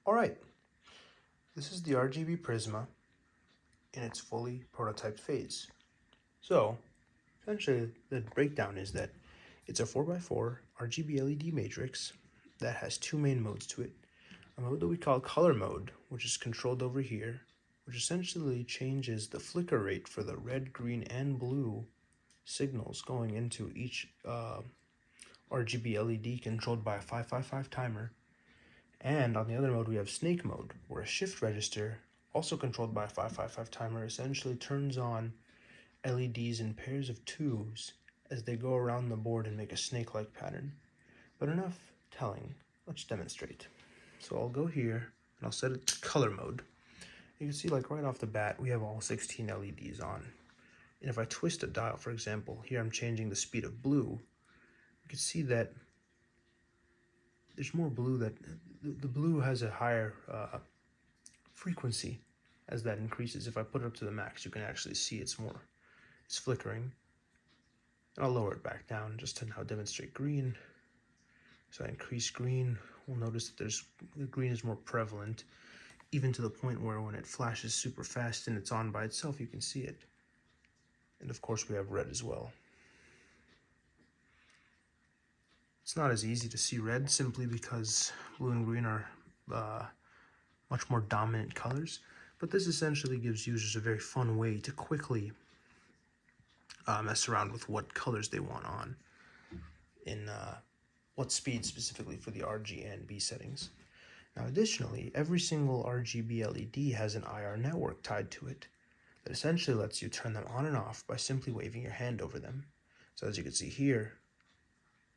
Alright, this is the RGB Prisma in its fully prototyped phase. So, essentially the breakdown is that it's a 4x4 RGB LED matrix that has two main modes to it. A mode that we call color mode, which is controlled over here, which essentially changes the flicker rate for the red, green, and blue signals going into each RGB LED controlled by a 555 timer. And on the other mode, we have snake mode, where a shift register, also controlled by a 555 timer, essentially turns on LEDs in pairs of twos as they go around the board and make a snake-like pattern. But enough telling, let's demonstrate. So I'll go here and I'll set it to color mode. You can see like right off the bat, we have all 16 LEDs on. And if I twist a dial, for example, here I'm changing the speed of blue, you can see that there's more blue, that the blue has a higher frequency as that increases. If I put it up to the max, you can actually see it's flickering. And I'll lower it back down just to now demonstrate green. So I increase green, we'll notice that the green is more prevalent, even to the point where when it flashes super fast and it's on by itself, you can see it. And of course we have red as well. It's not as easy to see red simply because blue and green are much more dominant colors, but this essentially gives users a very fun way to quickly mess around with what colors they want on in what speed specifically for the RG and B settings. Now additionally, every single RGB LED has an IR network tied to it that essentially lets you turn them on and off by simply waving your hand over them. So as you can see here,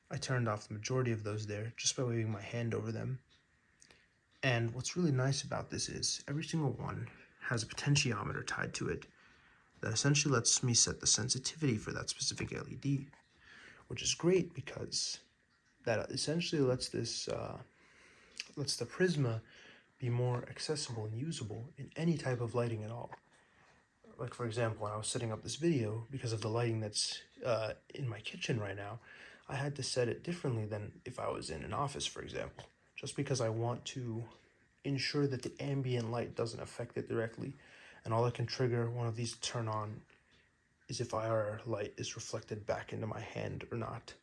I turned off the majority of those there just by waving my hand over them. And what's really nice about this is every single one has a potentiometer tied to it that essentially lets me set the sensitivity for that specific LED, which is great because that essentially lets the Prisma be more accessible and usable in any type of lighting at all. Like for example, when I was setting up this video, because of the lighting that's in my kitchen right now, I had to set it differently than if I was in an office, for example, just because I want to ensure that the ambient light doesn't affect it directly. And all that can trigger one of these to turn on is if IR light is reflected back into my hand or not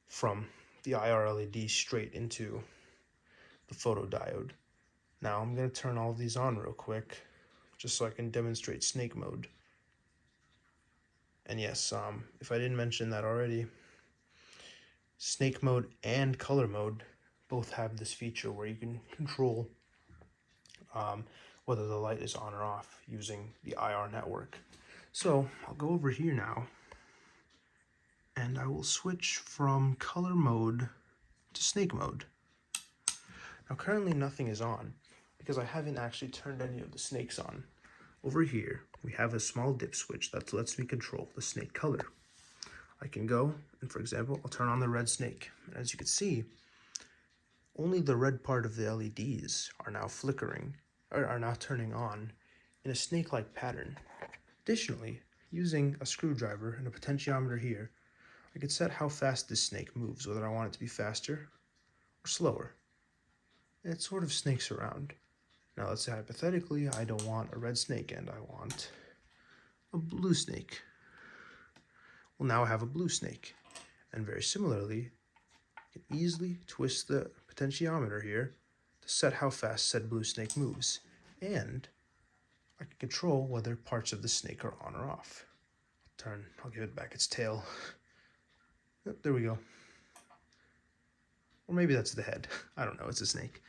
from the IR LED straight into the photodiode. Now I'm going to turn all of these on real quick just so I can demonstrate snake mode. And yes, if I didn't mention that already, snake mode and color mode both have this feature where you can control whether the light is on or off using the IR network. So I'll go over here now and I will switch from color mode to snake mode. Now currently nothing is on because I haven't actually turned any of the snakes on. Over here we have a small dip switch that lets me control the snake color. I can go and, for example, I'll turn on the red snake. And as you can see, only the red part of the LEDs are now flickering, or are now turning on in a snake-like pattern. Additionally, using a screwdriver and a potentiometer here, I can set how fast this snake moves, whether I want it to be faster or slower. And it sort of snakes around. Now let's say hypothetically I don't want a red snake and I want a blue snake. Well, now I have a blue snake. And very similarly, I can easily twist the potentiometer here to set how fast said blue snake moves. And I can control whether parts of the snake are on or off. I'll give it back its tail. Yep, there we go. Or maybe that's the head. I don't know, it's a snake.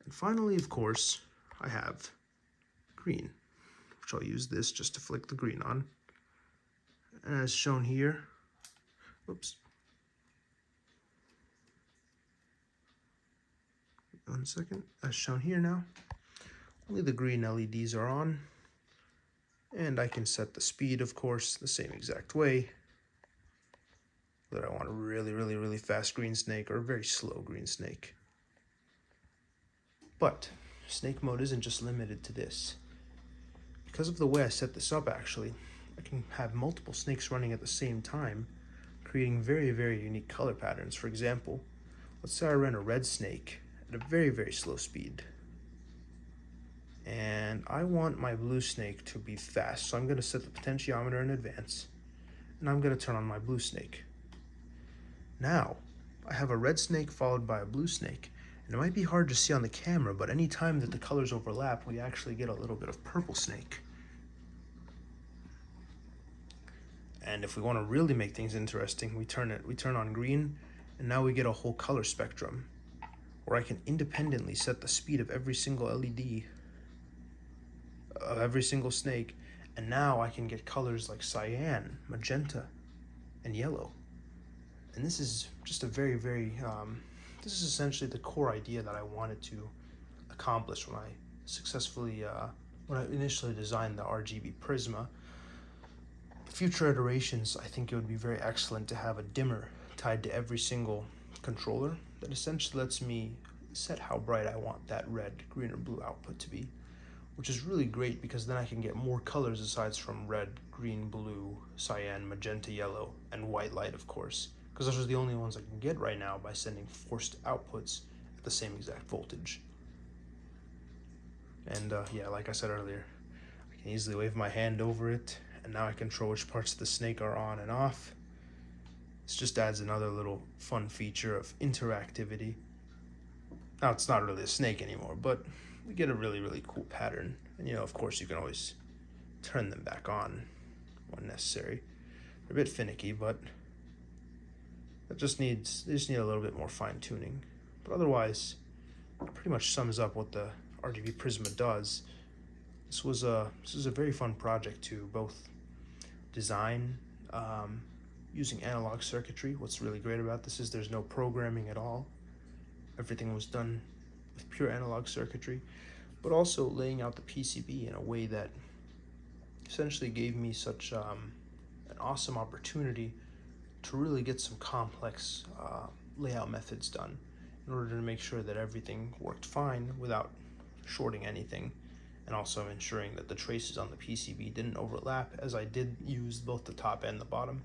And finally, of course, I have green, which I'll use this just to flick the green on. And as shown here, oops, one second, as shown here now, only the green LEDs are on, and I can set the speed, of course, the same exact way, whether I want a really fast green snake or a very slow green snake. But snake mode isn't just limited to this. Because of the way I set this up, actually, I can have multiple snakes running at the same time, creating very unique color patterns. For example, let's say I ran a red snake at a very slow speed. And I want my blue snake to be fast, so I'm going to set the potentiometer in advance, and I'm going to turn on my blue snake. Now, I have a red snake followed by a blue snake, and it might be hard to see on the camera, but any time that the colors overlap, we actually get a little bit of purple snake. And if we want to really make things interesting, we turn on green, and now we get a whole color spectrum, where I can independently set the speed of every single LED, of every single snake, and now I can get colors like cyan, magenta, and yellow. And this is just a very, this is essentially the core idea that I wanted to accomplish when I initially designed the RGB Prisma. Future iterations, I think it would be very excellent to have a dimmer tied to every single controller that essentially lets me set how bright I want that red, green, or blue output to be, which is really great because then I can get more colors aside from red, green, blue, cyan, magenta, yellow, and white light, of course, because those are the only ones I can get right now by sending forced outputs at the same exact voltage. And yeah, like I said earlier, I can easily wave my hand over it, and now I control which parts of the snake are on and off. This just adds another little fun feature of interactivity. Now it's not really a snake anymore, but we get a really, really cool pattern. And of course you can always turn them back on when necessary. They're a bit finicky, but they just need a little bit more fine tuning. But otherwise, it pretty much sums up what the RGB Prisma does. This was a very fun project to both design using analog circuitry. What's really great about this is there's no programming at all. Everything was done with pure analog circuitry, but also laying out the PCB in a way that essentially gave me such an awesome opportunity to really get some complex layout methods done in order to make sure that everything worked fine without shorting anything, and also ensuring that the traces on the PCB didn't overlap, as I did use both the top and the bottom.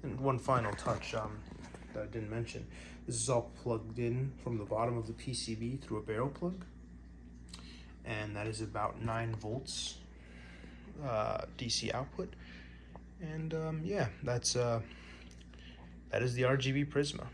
And one final touch that I didn't mention, this is all plugged in from the bottom of the PCB through a barrel plug, and that is about 9 volts DC output. And yeah, that is the RGB Prisma.